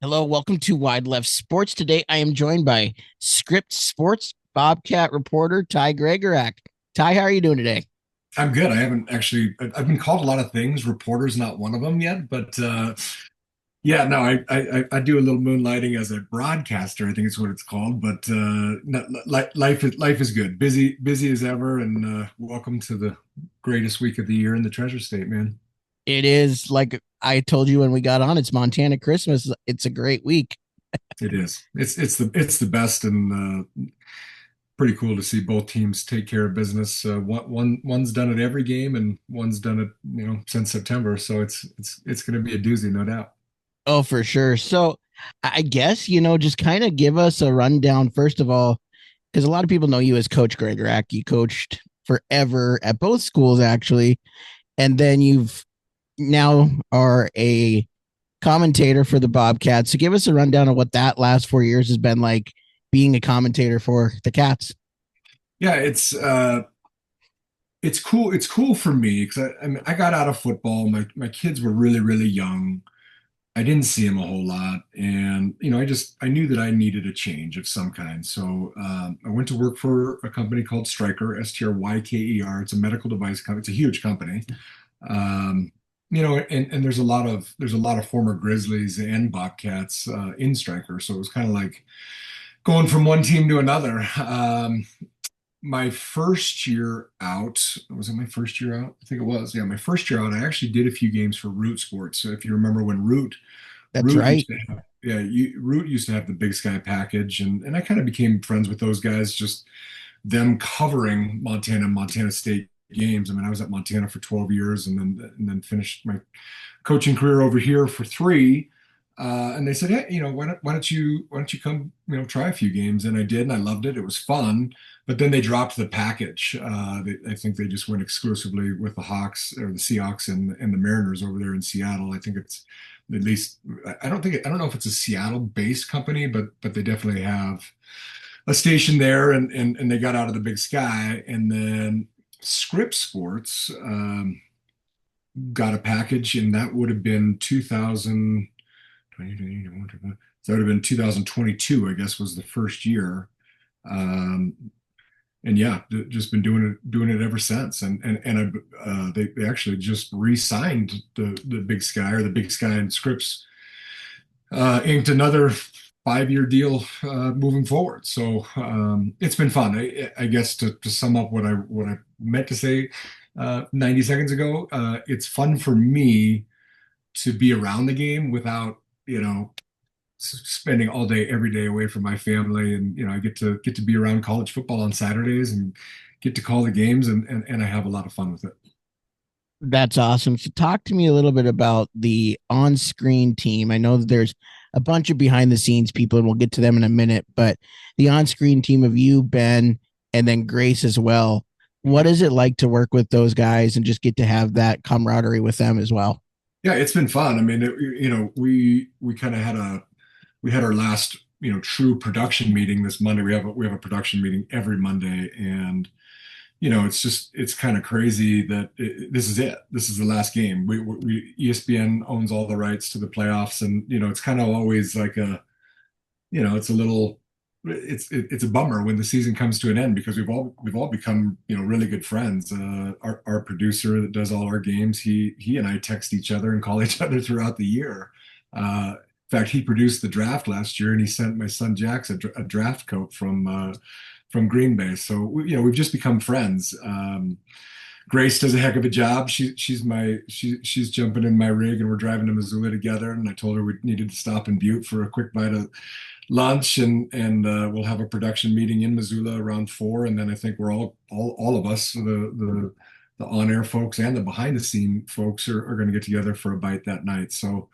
Hello, welcome to Wide Left Sports. Today I am joined by Script Sports Bobcat reporter Ty Gregorak. Ty, how are you doing today? I'm good. I haven't actually. I've been called a lot of things. Reporter's not one of them yet, but yeah, no, I do a little moonlighting as a broadcaster. I think it's what it's called. But life is good. Busy as ever, and welcome to the greatest week of the year in the Treasure State, man. It is like I told you when we got on, it's Montana Christmas. It's a great week. It is. It's the best, and pretty cool to see both teams take care of business. One's done it every game, and one's done it, since September. So it's going to be a doozy, no doubt. Oh, for sure. So I guess, just kind of give us a rundown, first of all, because a lot of people know you as Coach Gregorak. You coached forever at both schools, actually. And then you've now are a commentator for the Bobcats. So give us a rundown of what that last 4 years has been like being a commentator for the Cats. Yeah, it's cool. It's cool for me because I got out of football. My kids were really young. I didn't see them a whole lot, and I knew that I needed a change of some kind. So I went to work for a company called Stryker, Stryker. It's a medical device company. It's a huge company. Um, and there's a lot of former Grizzlies and Bobcats in Stryker, so it was kind of like going from one team to another. My first year out, was it my first year out? I think it was. Yeah, my first year out, I actually did a few games for Root Sports. So if you remember when That's Root right. used to have, yeah, Root used to have the Big Sky package, and I kind of became friends with those guys, just them covering Montana State games. I mean, I was at Montana for 12 years, and then finished my coaching career over here for three. And they said, hey, why don't you come, try a few games? And I did, and I loved it. It was fun. But then they dropped the package. I think they just went exclusively with the Hawks or the Seahawks and the Mariners over there in Seattle. I think it's at least I don't know if it's a Seattle-based company, but they definitely have a station there, and they got out of the Big Sky, and then Script Sports got a package, and that would have been 2000. So that would have been 2022, I guess, was the first year. Um, and yeah, just been doing it ever since. They actually just re-signed the Big Sky, or the Big Sky and Scripps inked another 5-year deal moving forward. So it's been fun. I guess to sum up what I meant to say 90 seconds ago, it's fun for me to be around the game without, spending all day every day away from my family. And I get to be around college football on Saturdays and get to call the games, and I have a lot of fun with it. That's awesome. So talk to me a little bit about the on-screen team. I know that there's a bunch of behind the scenes people, and we'll get to them in a minute, but the on-screen team of you, Ben, and then Grace as well. What is it like to work with those guys and just get to have that camaraderie with them as well? Yeah, it's been fun. I mean, we kind of had our last, true production meeting this Monday. We have a production meeting every Monday, and it's kind of crazy that this is it. This is the last game. ESPN owns all the rights to the playoffs, and it's kind of always like it's a little, it's a bummer when the season comes to an end, because we've all become, really good friends. Our producer that does all our games, he and I text each other and call each other throughout the year. In fact, he produced the draft last year, and he sent my son Jax a draft coat from Green Bay. So we've just become friends. Grace does a heck of a job. She's jumping in my rig, and we're driving to Missoula together. And I told her we needed to stop in Butte for a quick bite of lunch, and we'll have a production meeting in Missoula around 4. And then I think we're all of us, the on-air folks and the behind-the-scene folks, are going to get together for a bite that night. So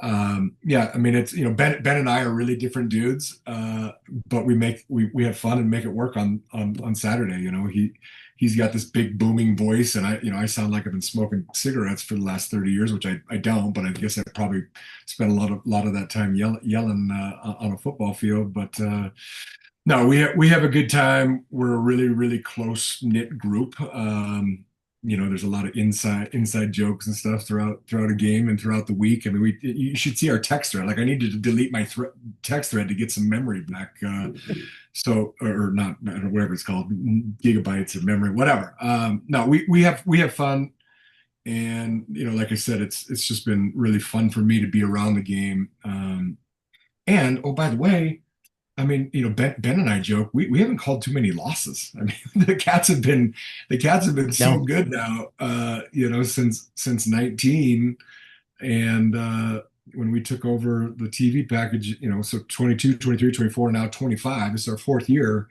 yeah, I mean, it's, Ben and I are really different dudes, but we have fun and make it work on Saturday. He's got this big booming voice, and I sound like I've been smoking cigarettes for the last 30 years, which I don't, but I guess I probably spent a lot of that time yelling on a football field. But no, we have a good time. We're a really close knit group. there's a lot of inside jokes and stuff throughout a game and throughout the week. I mean, you should see our text thread. Like I needed to delete my text thread to get some memory back. So or not, I don't know, whatever it's called, gigabytes of memory, whatever. No, we have fun, and like I said, it's just been really fun for me to be around the game. And oh, by the way, I mean, Ben and I joke we haven't called too many losses. I mean, the cats have been so No, good now, since 19, and when we took over the TV package, so 22, 23, 24, now 25. It's our fourth year.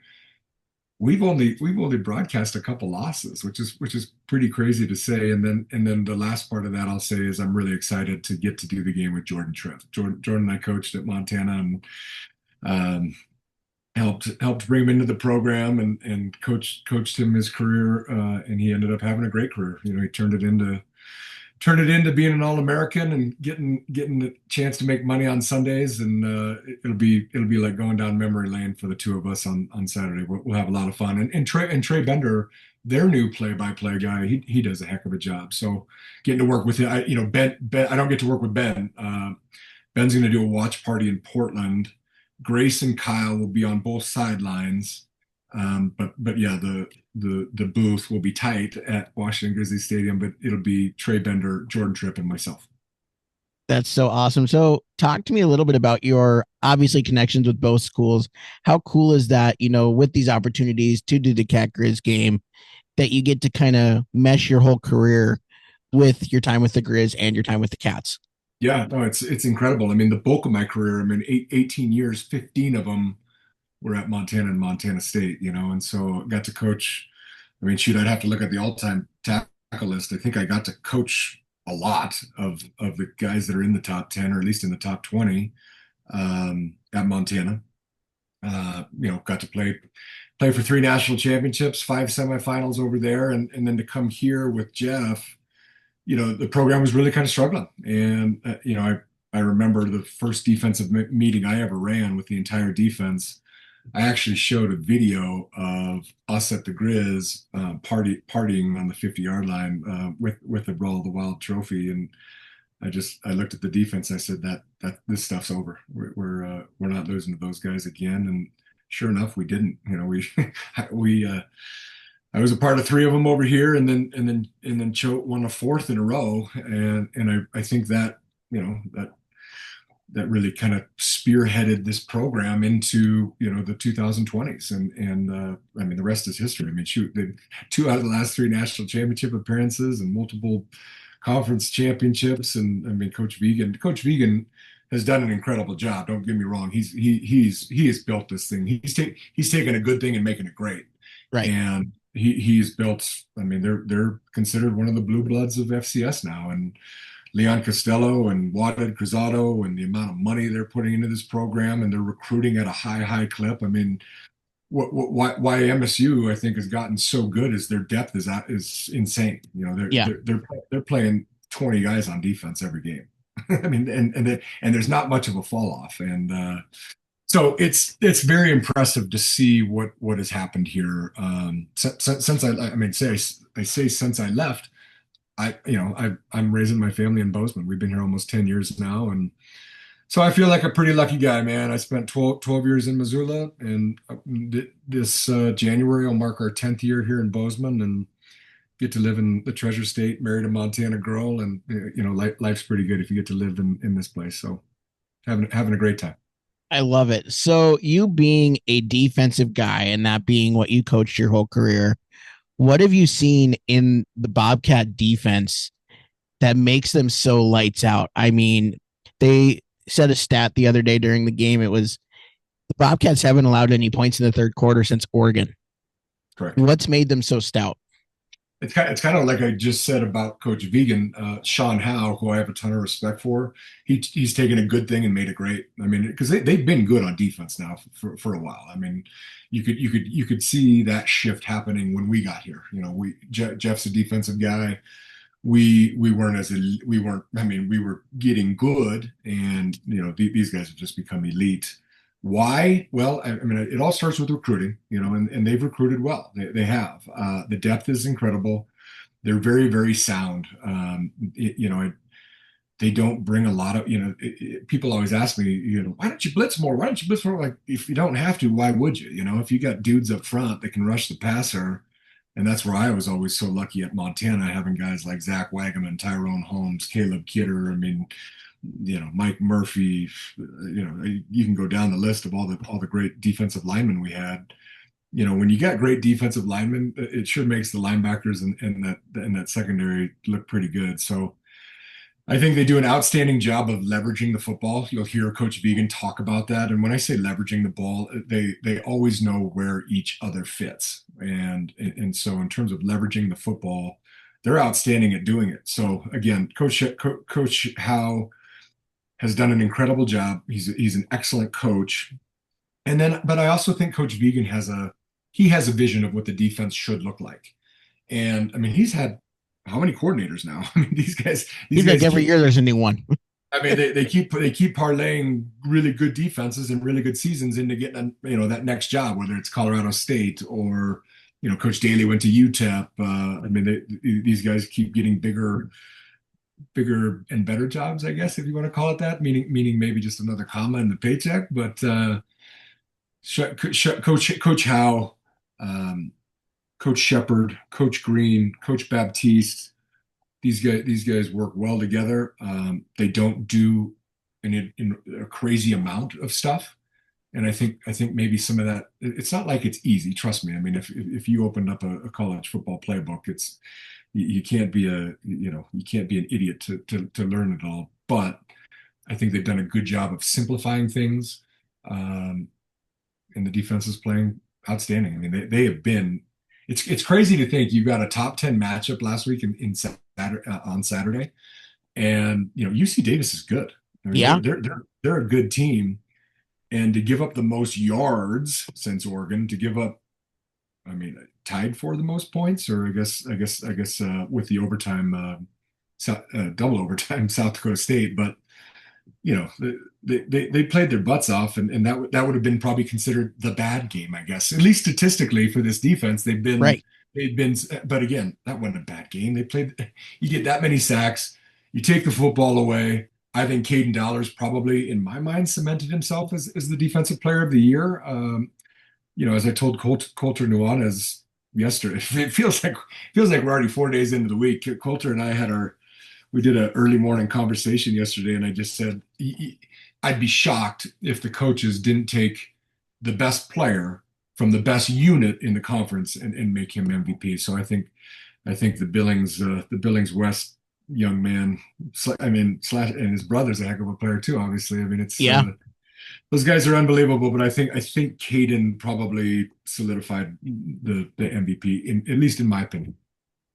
We've only broadcast a couple losses, which is pretty crazy to say. And then the last part of that I'll say is I'm really excited to get to do the game with Jordan Tripp. Jordan and I coached at Montana, and um, helped bring him into the program, and coached him his career, and he ended up having a great career. He turned it into being an All-American and getting the chance to make money on Sundays, and it'll be like going down memory lane for the two of us on Saturday. We'll have a lot of fun. And Trey Bender, their new play-by-play guy, he does a heck of a job. So getting to work with him, Ben, I don't get to work with Ben. Ben's going to do a watch party in Portland. Grace and Kyle will be on both sidelines. But yeah, the booth will be tight at Washington Grizzlies Stadium, but it'll be Trey Bender, Jordan Tripp, and myself. that's so awesome. So, talk to me a little bit about your obviously connections with both schools. How cool is that, with these opportunities to do the Cat Grizz game, that you get to kind of mesh your whole career with your time with the Grizz and your time with the Cats? Yeah, no, it's incredible. I mean, the bulk of my career, I mean, 18 years, 15 of them were at Montana and Montana State, and so got to coach. I mean, shoot, I'd have to look at the all-time tackle list. I think I got to coach a lot of the guys that are in the top 10, or at least in the top 20, at Montana. Got to play for three national championships, five semifinals over there, and then to come here with Jeff. The program was really kind of struggling. And, I remember the first defensive meeting I ever ran with the entire defense. I actually showed a video of us at the Grizz, partying on the 50-yard line, with the Brawl the Wild trophy. And I looked at the defense. I said that this stuff's over. We're not losing to those guys again. And sure enough, we didn't. We I was a part of three of them over here, and then Choate won a fourth in a row, and I think that that really kind of spearheaded this program into the 2020s, and I mean the rest is history. I mean, shoot, they two out of the last three national championship appearances and multiple conference championships, and I mean Coach Vegan has done an incredible job. Don't get me wrong. He has built this thing. He's taken a good thing and making it great, Right. and he's built. I mean, they're considered one of the blue bloods of FCS now, and Leon Costello and Waded Cruzado, and the amount of money they're putting into this program, and they're recruiting at a high clip. I mean, why MSU I think has gotten so good is their depth is insane. Yeah. They're playing 20 guys on defense every game. I mean, and there's not much of a fall off, and so it's very impressive to see what has happened here, since I mean, I say since I left. I'm raising my family in Bozeman. We've been here almost 10 years now, and so I feel like a pretty lucky guy, man. I spent 12 years in Missoula, and this January will mark our 10th year here in Bozeman, and get to live in the Treasure State, married a Montana girl, and life's pretty good if you get to live in this place. So having a great time. I love it. So, you being a defensive guy and that being what you coached your whole career, what have you seen in the Bobcat defense that makes them so lights out? I mean, they said a stat the other day during the game. It was the Bobcats haven't allowed any points in the third quarter since Oregon. Correct. What's made them so stout? It's kind of like I just said about Coach Vegan, Sean Howe, who I have a ton of respect for. He's taken a good thing and made it great. I mean, because they've been good on defense now for a while. I mean, you could see that shift happening when we got here. Jeff's a defensive guy. We weren't we weren't. I mean, we were getting good, and these guys have just become elite. Why? Well, I mean, it all starts with recruiting, and they've recruited well. They have. The depth is incredible. they're very, very sound. They don't bring a lot of, people always ask me, why don't you blitz more? Why don't you blitz more? Like, if you don't have to, why would you? If you got dudes up front that can rush the passer, and that's where I was always so lucky at Montana, having guys like Zach Wagaman, Tyrone Holmes, Caleb Kidder. I mean, Mike Murphy. You can go down the list of all the great defensive linemen we had. When you got great defensive linemen, it sure makes the linebackers and that secondary look pretty good. So I think they do an outstanding job of leveraging the football. You'll hear Coach Vegan talk about that. And when I say leveraging the ball, they always know where each other fits. And so in terms of leveraging the football, they're outstanding at doing it. So again, Coach Howe has done an incredible job. He's an excellent coach. But I also think Coach Vegan has a vision of what the defense should look like. And I mean, he's had how many coordinators now? I mean, these Seems like guys every keep. year there's a new one. I mean, they keep parlaying really good defenses and really good seasons into getting that next job, whether it's Colorado State or Coach Daly went to UTEP. I mean, these guys keep getting bigger and better jobs, I guess, if you want to call it that. Meaning maybe just another comma in the paycheck. But Coach Howe, Coach Shepard, Coach Green, Coach Baptiste. These guys work well together. They don't do in a crazy amount of stuff, and I think maybe some of that. It's not like it's easy. Trust me. I mean, if you opened up a college football playbook, you can't be you can't be an idiot to learn it all. But I think they've done a good job of simplifying things, and the defense is playing outstanding. I mean, they have been. It's crazy to think you've got a top 10 matchup last week on Saturday, and UC Davis is good. I mean, Yeah. they're a good team, and to give up the most yards since Oregon, to give up, I mean, tied for the most points, or I guess with the overtime, double overtime, South Dakota State, but you know they played their butts off, and that would have been probably considered the bad game, I guess, at least statistically for this defense. Right. They've been, but again, that wasn't a bad game. They played. You get that many sacks, you take the football away. I think Caden Dollar's probably, in my mind, cemented himself as the defensive player of the year. As I told Coulter Nuanez yesterday, it feels like we're already 4 days into the week. Coulter and I we did an early morning conversation yesterday, and I just said I'd be shocked if the coaches didn't take the best player from the best unit in the conference and make him MVP. So I think the Billings West young man, I mean, and his brother's a heck of a player too. Obviously, I mean, it's Yeah. those guys are unbelievable. But I think Caden probably solidified the MVP, at least in my opinion.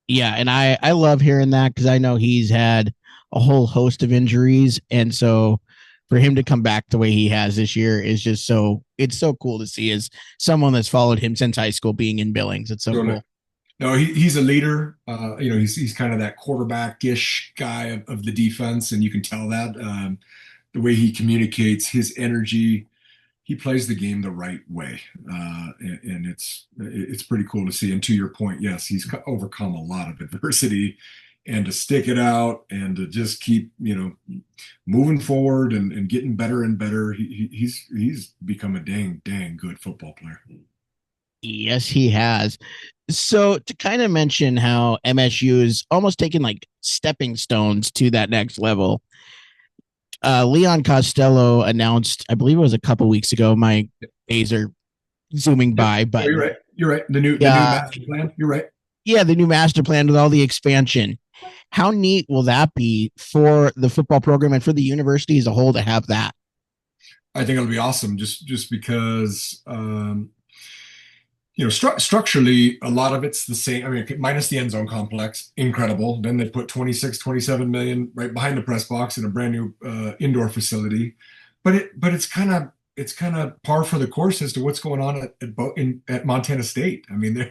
Yeah. And I love hearing that because I know he's had a whole host of injuries. And so for him to come back the way he has this year is just it's so cool to see as someone that's followed him since high school being in Billings. It's so Totally. cool. No, he's a leader. He's kind of that quarterback-ish guy of the defense, and you can tell that the way he communicates, his energy. He plays the game the right way, and it's pretty cool to see. And to your point, yes, he's overcome a lot of adversity, and to stick it out and to just keep moving forward and getting better and better. He's become a dang good football player. Yes, he has. So to kind of mention how MSU is almost taking like stepping stones to that next level, Leon Costello announced, I believe it was a couple weeks ago. My days are zooming Yep. by, No, but you're right. You're right. The new yeah, master plan. You're right. yeah, the new master plan with all the expansion. How neat will that be for the football program and for the university as a whole to have that? I think it'll be awesome just because structurally a lot of it's the same. I mean, minus the end zone complex, incredible. Then they put 26, 27 million right behind the press box in a brand new indoor facility. But it's kind of par for the course as to what's going on at Montana State. I mean,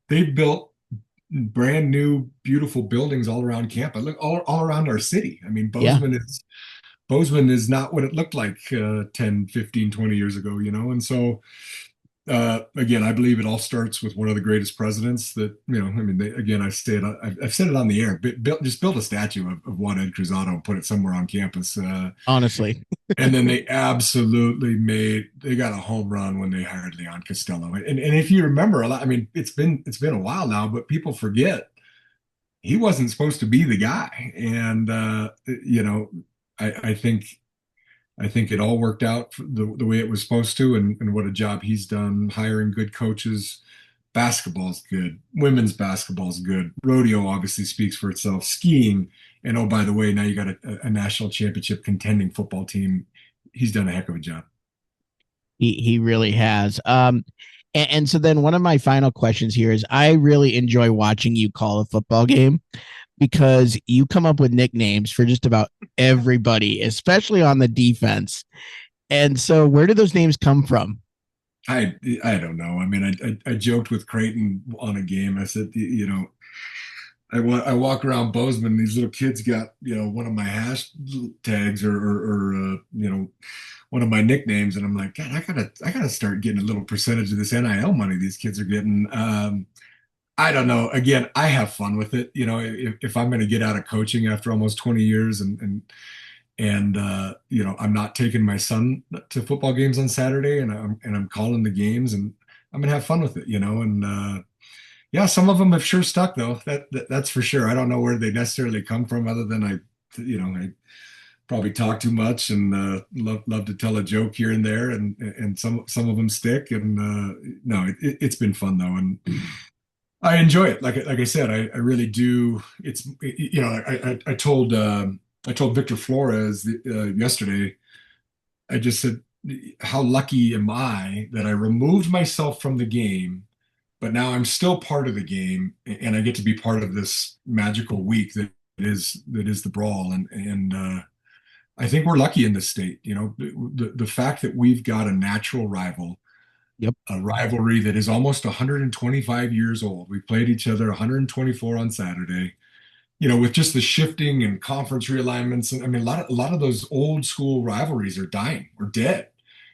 they've built brand new beautiful buildings all around campus, look all around our city. I mean, Yeah. Bozeman is not what it looked like 10, 15, 20 years ago, and so Again, I believe it all starts with one of the greatest presidents that, I mean, again, I've said it on the air, just build a statue of Juan Ed Cruzado and put it somewhere on campus. Honestly. And then they absolutely they got a home run when they hired Leon Costello. And if you remember a lot, I mean, it's been a while now, but people forget he wasn't supposed to be the guy. And, I think it all worked out the way it was supposed to, and what a job he's done hiring good coaches. Basketball's good. Women's basketball's good. Rodeo obviously speaks for itself. Skiing, and oh, by the way, now you got a national championship contending football team. He's done a heck of a job. He really has. And so then one of my final questions here is I really enjoy watching you call a football game because you come up with nicknames for just about everybody, especially on the defense. And so where do those names come from? I don't know. I mean, I joked with Creighton on a game. I said, I walk around Bozeman, and these little kids got, one of my hashtags or one of my nicknames, and I'm like, God, I gotta start getting a little percentage of this NIL money these kids are getting. I don't know. Again, I have fun with it. If I'm going to get out of coaching after almost 20 years, and I'm not taking my son to football games on Saturday, and I'm calling the games, and I'm gonna have fun with it. And yeah, some of them have sure stuck though. That's for sure. I don't know where they necessarily come from, other than I probably talk too much and love to tell a joke here and there, and some of them stick. And no, it's been fun though, and I enjoy it. Like I said, I really do. It's I told Victor Flores yesterday. I just said, how lucky am I that I removed myself from the game, but now I'm still part of the game, and I get to be part of this magical week that is the Brawl. And I think we're lucky in this state. The fact that we've got a natural rival, Yep. a rivalry that is almost 125 years old. We played each other 124 on Saturday. With just the shifting and conference realignments, and I mean, a lot of those old school rivalries are dying or dead.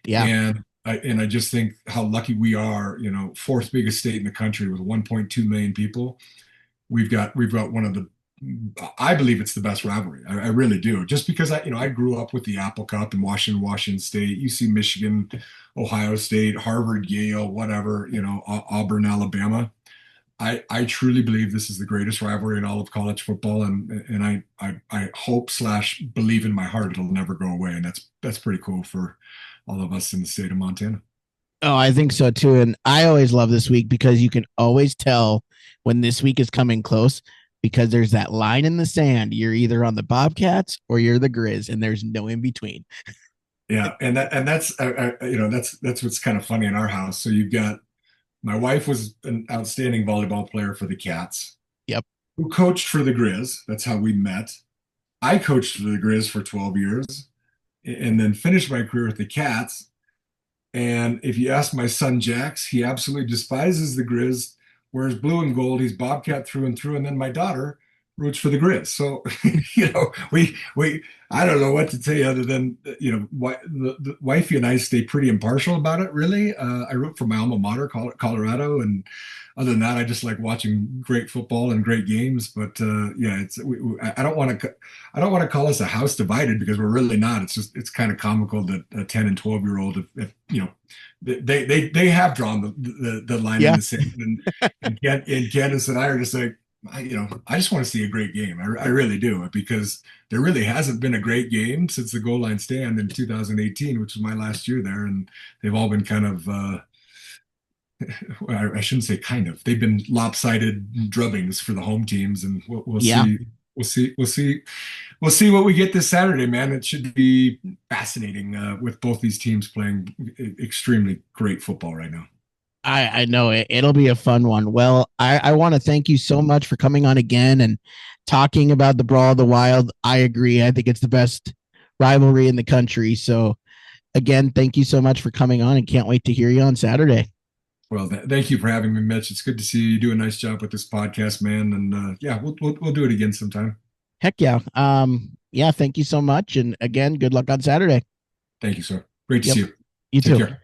Yeah. And I just think how lucky we are. Fourth biggest state in the country with 1.2 million people. We've got one of the, I believe it's the best rivalry. I really do. Just because I grew up with the Apple Cup in Washington State, UC Michigan, Ohio State, Harvard, Yale, whatever, Auburn, Alabama. I truly believe this is the greatest rivalry in all of college football, and I hope / believe in my heart it'll never go away, and that's pretty cool for all of us in the state of Montana. Oh, I think so too. And I always love this week because you can always tell when this week is coming close because there's that line in the sand. You're either on the Bobcats or you're the Grizz, and there's no in between. Yeah, and that's what's kind of funny in our house. So you've got my wife was an outstanding volleyball player for the Cats, Yep. who coached for the Grizz. That's how we met. I coached for the Grizz for 12 years and then finished my career with the Cats. And if you ask my son Jax, he absolutely despises the Grizz, wears blue and gold. He's Bobcat through and through. And then my daughter roots for the Grizz. So, we I don't know what to tell you other than the wifey and I stay pretty impartial about it. Really, I root for my alma mater, Colorado, and other than that, I just like watching great football and great games. But yeah, I don't want to call us a house divided because we're really not. It's kind of comical that a 10 and 12-year-old, if they have drawn the line in Yeah. the sand, and Candace and I are just like, I just want to see a great game. I really do, because there really hasn't been a great game since the goal line stand in 2018, which was my last year there, and they've all been kind of I shouldn't say kind of. They've been lopsided drubbings for the home teams, and we'll Yeah. see. We'll see what we get this Saturday, man. It should be fascinating with both these teams playing extremely great football right now. I know it. It'll be a fun one. Well, I want to thank you so much for coming on again and talking about the Brawl of the Wild. I agree. I think it's the best rivalry in the country. So, again, thank you so much for coming on and can't wait to hear you on Saturday. Well, thank you for having me, Mitch. It's good to see you. You do a nice job with this podcast, man. And yeah, we'll do it again sometime. Heck yeah. Yeah, thank you so much. And again, good luck on Saturday. Thank you, sir. Great to Yep. see you. You Take too. care.